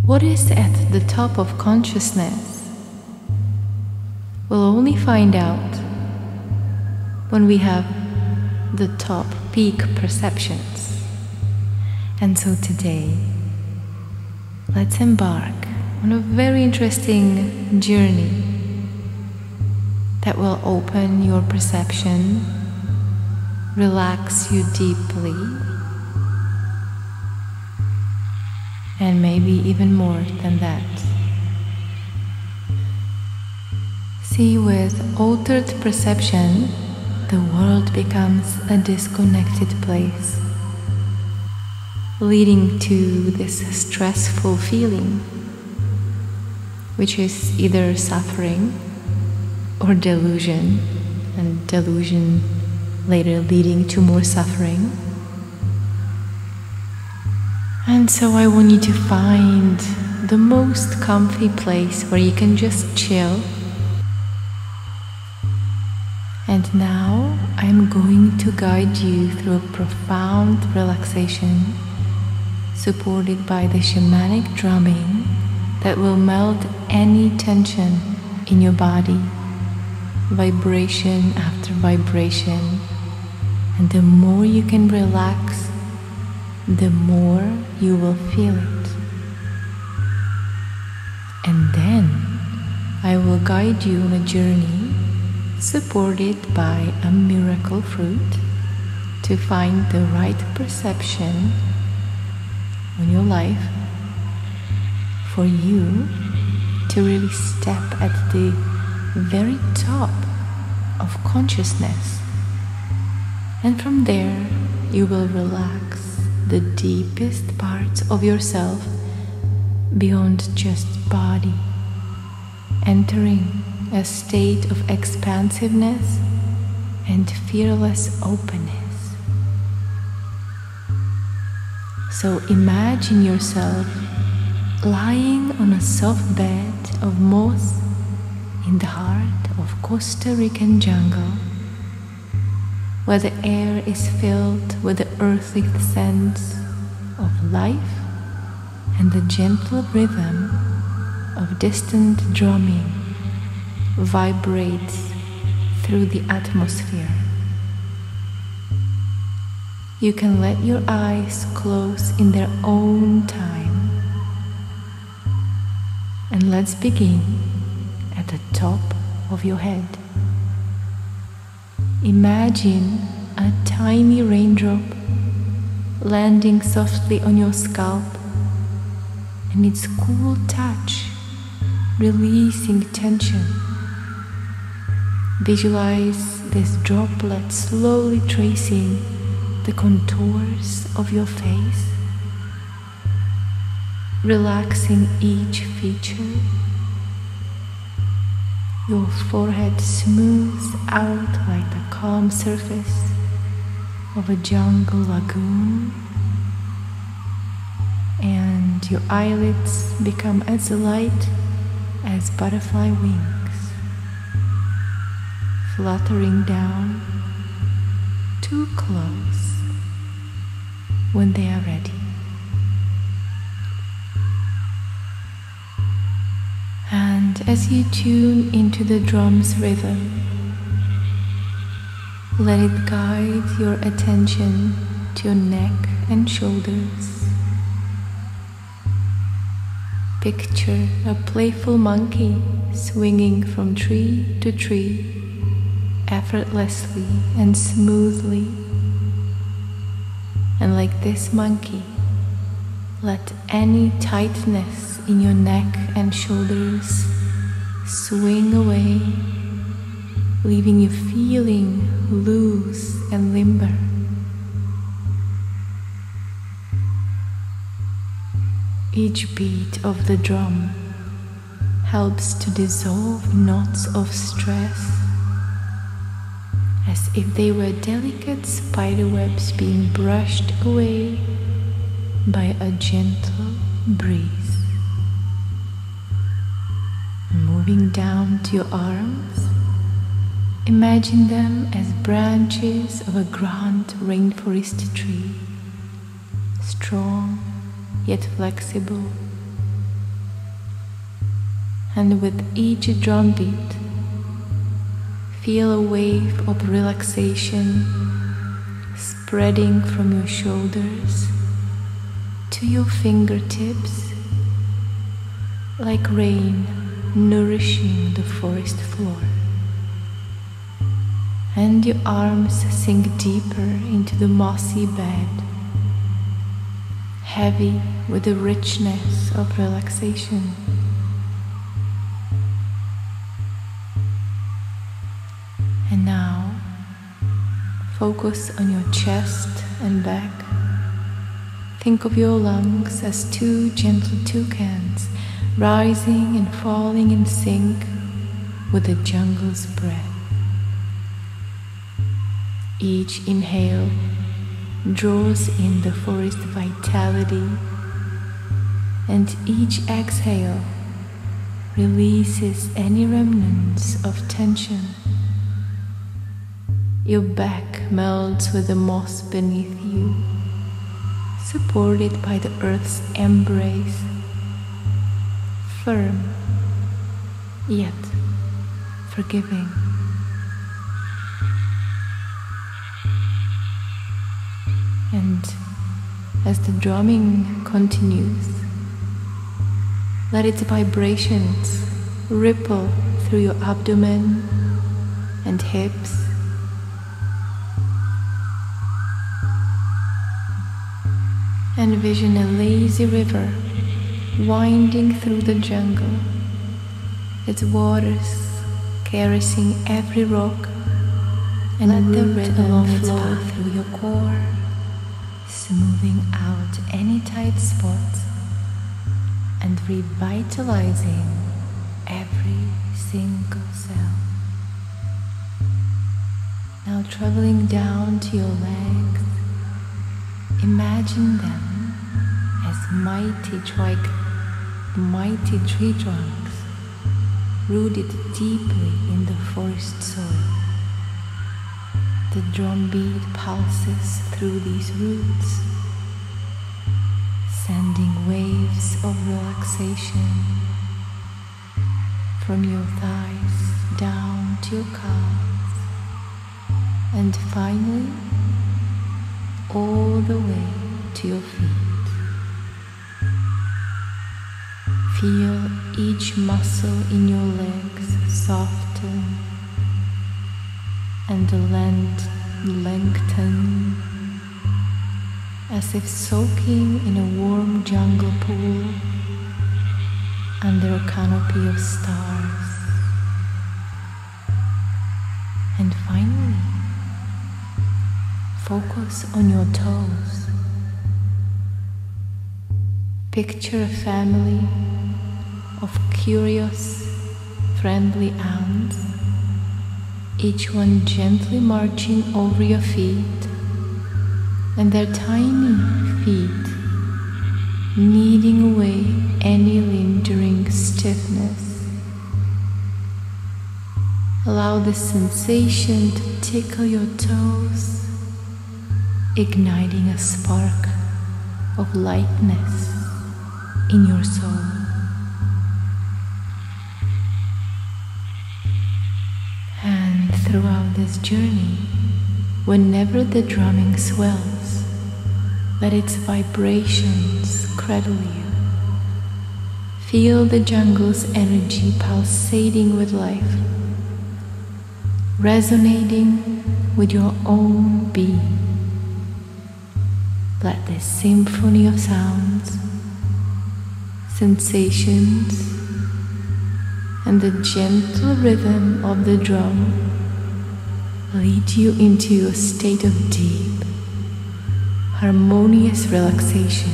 What is at the top of consciousness? We'll only find out when we have the top peak perceptions. And so today, let's embark on a very interesting journey that will open your perception, relax you deeply, and maybe even more than that. See, with altered perception, the world becomes a disconnected place, leading to this stressful feeling, which is either suffering or delusion, and delusion later leading to more suffering. And so I want you to find the most comfy place where you can just chill. And now I'm going to guide you through a profound relaxation supported by the shamanic drumming that will melt any tension in your body, vibration after vibration. And the more you can relax, the more you will feel it. And then I will guide you on a journey supported by a miracle fruit to find the right perception on your life for you to really step at the very top of consciousness. And from there you will relax the deepest parts of yourself beyond just body, entering a state of expansiveness and fearless openness. So imagine yourself lying on a soft bed of moss in the heart of Costa Rican jungle, where the air is filled with the earthly scents of life and the gentle rhythm of distant drumming vibrates through the atmosphere. You can let your eyes close in their own time. And let's begin at the top of your head. Imagine a tiny raindrop landing softly on your scalp, and its cool touch releasing tension. Visualize this droplet slowly tracing the contours of your face, relaxing each feature. Your forehead smooths out like the calm surface of a jungle lagoon, and your eyelids become as light as butterfly wings, fluttering down too close when they are ready. And as you tune into the drum's rhythm, let it guide your attention to your neck and shoulders. Picture a playful monkey swinging from tree to tree, effortlessly and smoothly. And like this monkey, let any tightness in your neck and shoulders swing away, leaving you feeling loose and limber. Each beat of the drum helps to dissolve knots of stress, as if they were delicate spiderwebs being brushed away by a gentle breeze. Moving down to your arms, imagine them as branches of a grand rainforest tree, strong yet flexible, And with each drum beat, feel a wave of relaxation spreading from your shoulders to your fingertips, like rain nourishing the forest floor. And your arms sink deeper into the mossy bed, heavy with the richness of relaxation. And now, focus on your chest and back. Think of your lungs as two gentle toucans, rising and falling in sync with the jungle's breath. Each inhale draws in the forest vitality, and each exhale releases any remnants of tension. Your back melts with the moss beneath you, supported by the earth's embrace, firm yet forgiving. And as the drumming continues, let its vibrations ripple through your abdomen and hips. Envision a lazy river winding through the jungle, its waters caressing every rock, and let the rhythm flow through your core, smoothing out any tight spots and revitalizing every single cell. Now traveling down to your legs, imagine them as mighty tree trunks rooted deeply in the forest soil. The drum beat pulses through these roots, sending waves of relaxation from your thighs down to your calves, and finally all the way to your feet. Feel each muscle in your legs soften and lengthen, as if soaking in a warm jungle pool under a canopy of stars. And finally, focus on your toes. Picture a family of curious, friendly ants, each one gently marching over your feet, and their tiny feet kneading away any lingering stiffness. Allow the sensation to tickle your toes, igniting a spark of lightness in your soul. And throughout this journey, whenever the drumming swells, let its vibrations cradle you. Feel the jungle's energy pulsating with life, resonating with your own being. Let this symphony of sounds, sensations, and the gentle rhythm of the drum lead you into a state of deep, harmonious relaxation.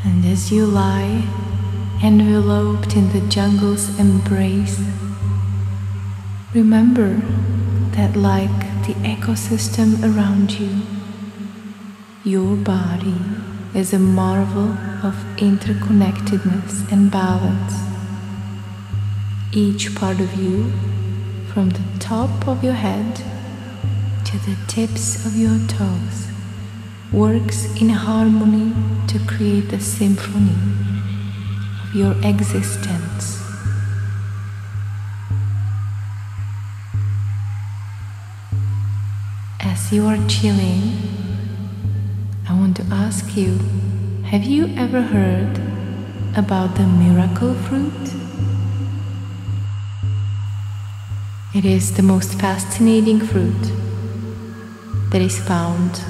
And as you lie enveloped in the jungle's embrace, remember that, like the ecosystem around you, your body is a marvel of interconnectedness and balance. Each part of you, from the top of your head to the tips of your toes, works in harmony to create the symphony of your existence. As you are chilling, I want to ask you, have you ever heard about the miracle fruit? It is the most fascinating fruit that is found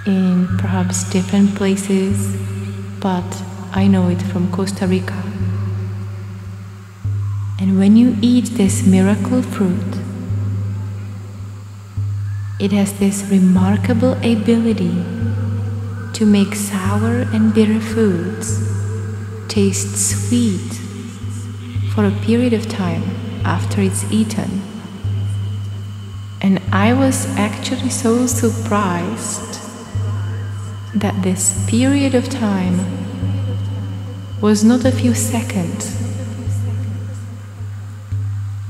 in perhaps different places, but I know it from Costa Rica. And when you eat this miracle fruit, it has this remarkable ability to make sour and bitter foods taste sweet for a period of time after it's eaten. And I was actually so surprised that this period of time was not a few seconds,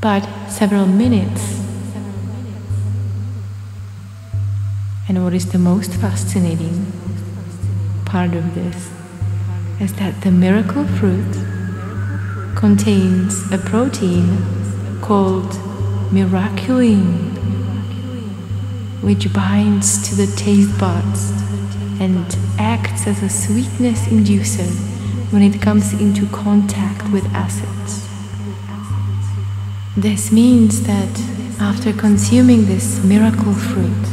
but several minutes. And what is the most fascinating part of this is that the miracle fruit contains a protein called miraculin, which binds to the taste buds and acts as a sweetness inducer when it comes into contact with acids. This means that after consuming this miracle fruit,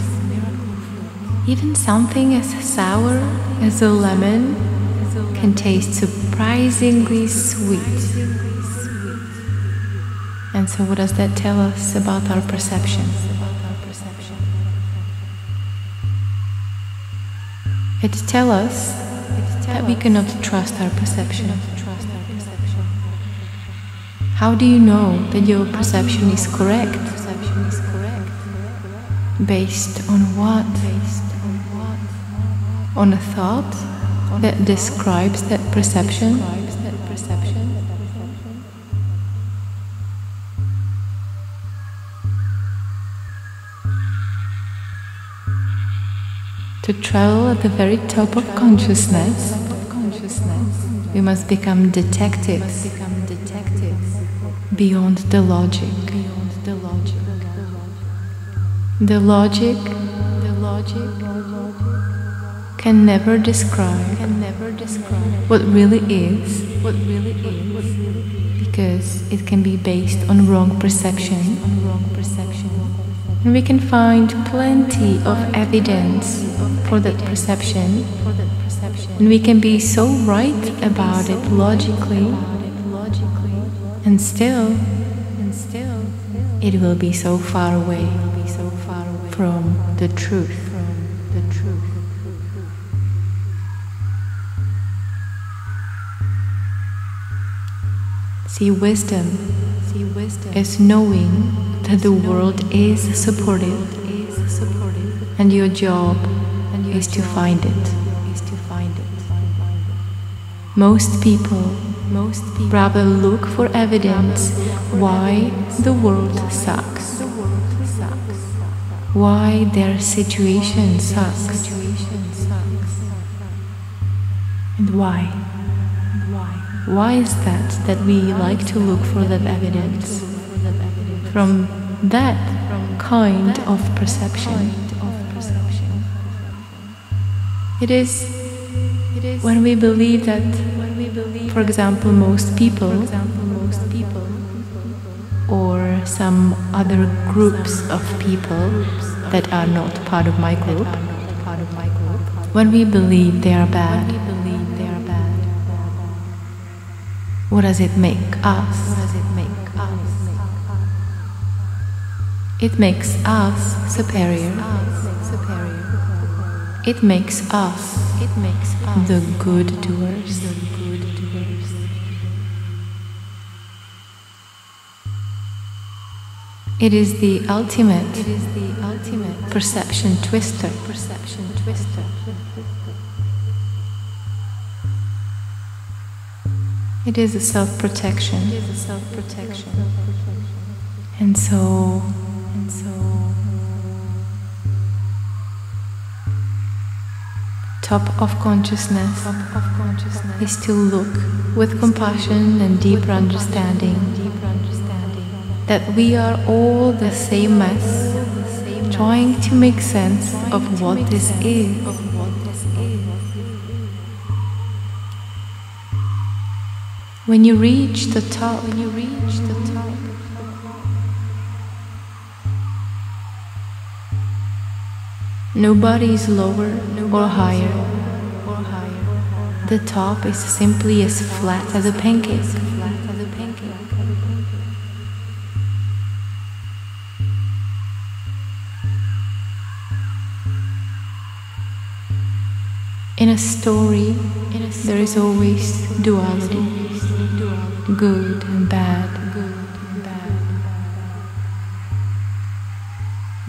even something as sour as a lemon can taste surprisingly sweet. And so what does that tell us about our perception? It tells us that we cannot trust our perception. How do you know that your perception is correct? Based on what? On a thought that describes that perception? To travel at the very top of consciousness, we must become detectives beyond the logic. The logic can never describe what really is, because it can be based on wrong perception. And we can find plenty of evidence for that perception, and we can be so right about it logically, and still it will be so far away from the truth. See, wisdom is knowing that the world is supportive, and your job is to find it. Most people rather look for evidence why the world sucks, why their situation sucks, and why. Why is that we like to look for that evidence from that kind of perception? It is when we believe that, for example, most people or some other groups of people that are not part of my group, when we believe they are bad, what does it make us? It makes us superior. It makes us the good doers. It is the ultimate perception twister. It is a self-protection. And so top of consciousness is to look with compassion and deeper understanding that we are all the same mess, trying to make sense of what this is. When you reach the top, nobody is lower or higher. The top is simply as flat as a pancake. In a story, there is always duality, good and bad.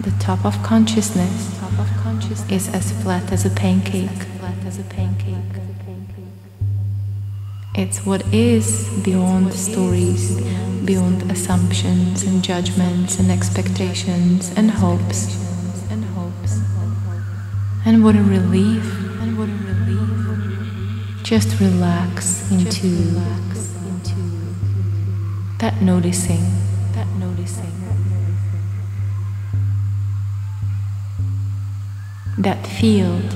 The top of consciousness is as flat as a pancake. It's what is beyond stories, beyond assumptions and judgments and expectations and hopes. And what a relief. Just relax into that noticing. That field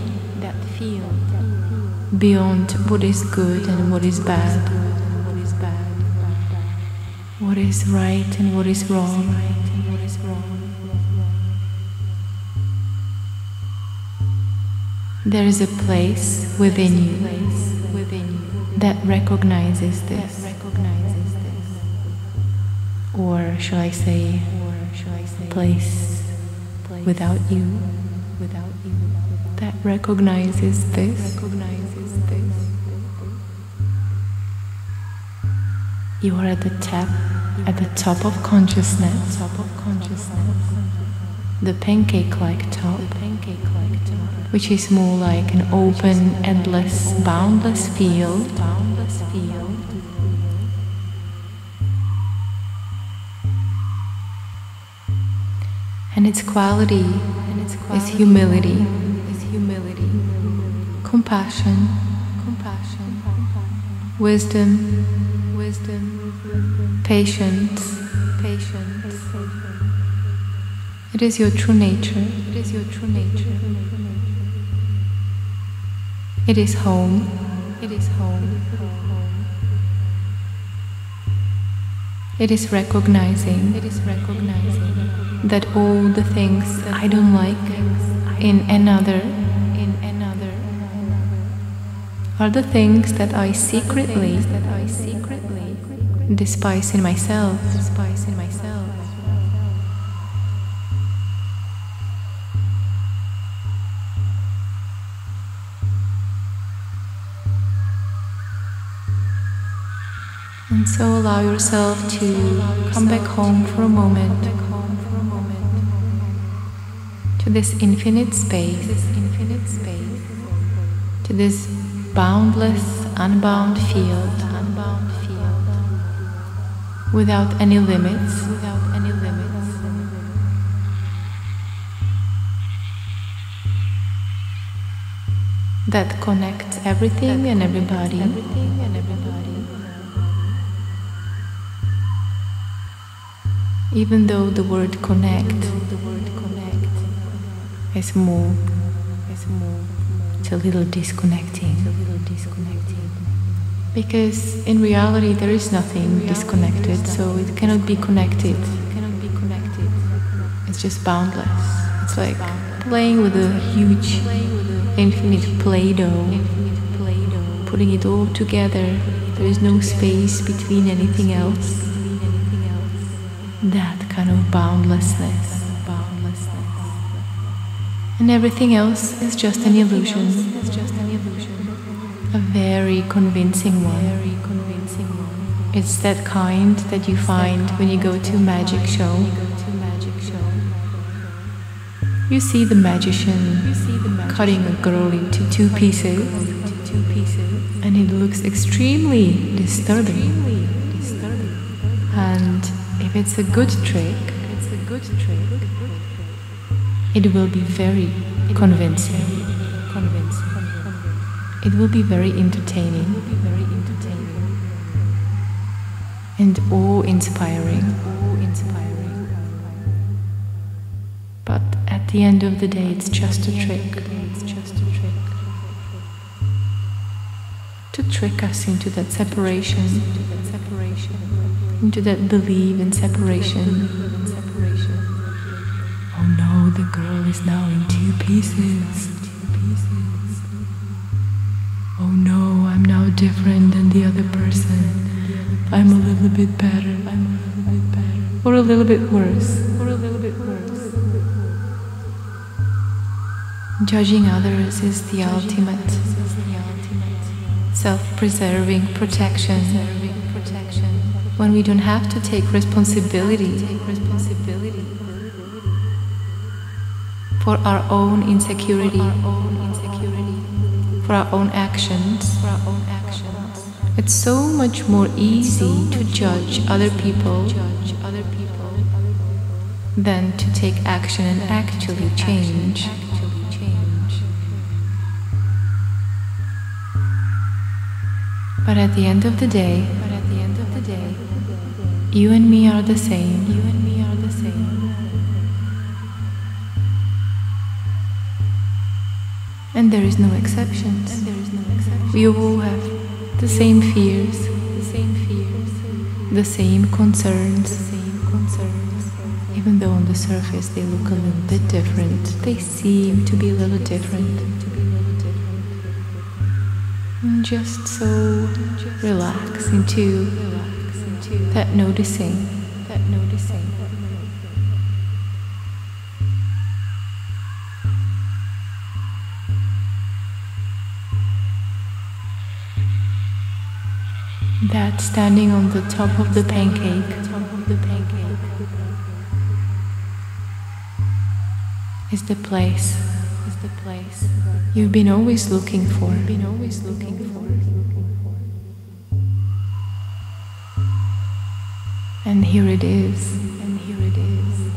beyond what is good and what is bad, what is right and what is wrong. There is a place within you that recognizes this, or shall I say, place without you, that recognizes this. You are at the top of consciousness, the pancake-like top, which is more like an open, endless, boundless field. And its quality is humility, compassion, wisdom, patience. It is your true nature. It is home. It is recognizing that all the things I don't like in another are the things that I secretly despise in myself. And so allow yourself to come back home for a moment to this infinite space, to this boundless, unbound field, without any limits, that connects everything and everybody. Even though the word connect is more, it's a little disconnecting. Because in reality there is nothing disconnected, so it cannot be connected. It's just boundless. It's like playing with a huge, infinite Play-Doh, putting it all together. There is no space between anything else. That kind of boundlessness. And everything else is just an illusion. A very convincing one. It's that kind that you find when you go to a magic show. You see the magician cutting a girl into two pieces, and it looks extremely disturbing. And if it's a good trick, it will be very convincing. It will be very entertaining and awe-inspiring. But at the end of the day, it's just a trick. To trick us into that separation, into that belief in separation. Oh no, the girl is now in 2 pieces. Oh no, I'm now different than the other person. I'm a little bit better. Or a little bit worse. Judging others is the ultimate self-preserving protection. When we don't have to take responsibility for our own insecurity, for our own actions. It's so much more easy to judge other people than to take action and actually change. But at the end of the day, you and me are the same. And there is no exceptions. We all have the same fears, the same concerns. Even though on the surface they look a little bit different, they seem to be a little different. And just so relax into that noticing. That standing on the top of the pancake is the place you've been always looking for. And here it is.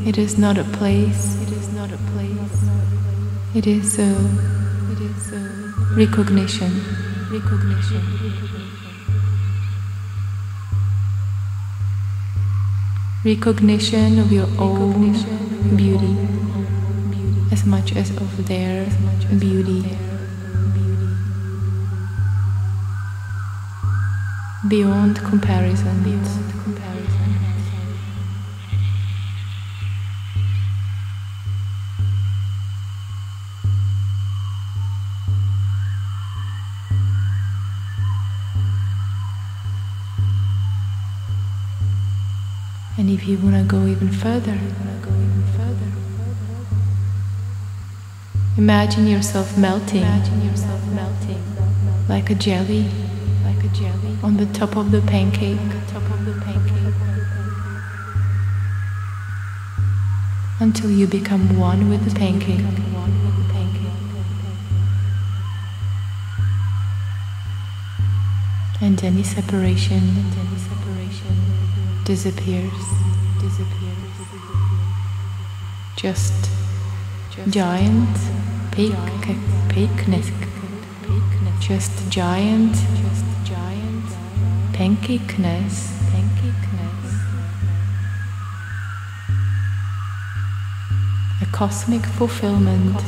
It is not a place. It is a recognition. Recognition of your own beauty as much as of their beauty. Beyond comparison. And if you want to go even further, imagine yourself melting like a jelly on the top of the pancake. Until you become one with the pancake. And any separation disappears. Just giant picnic. Just giant pancakeness. A cosmic fulfillment.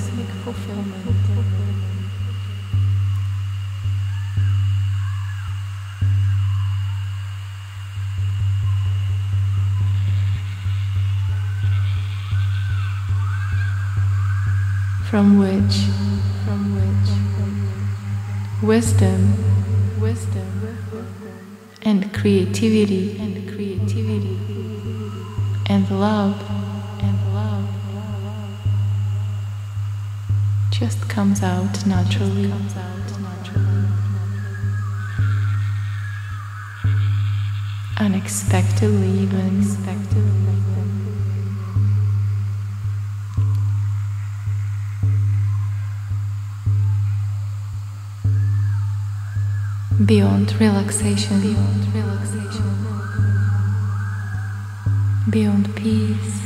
From which wisdom and creativity and love just comes out naturally. Unexpectedly even. Beyond relaxation, beyond peace,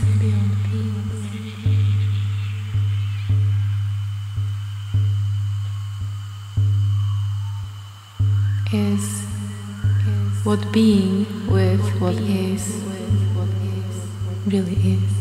is what being with what is really is.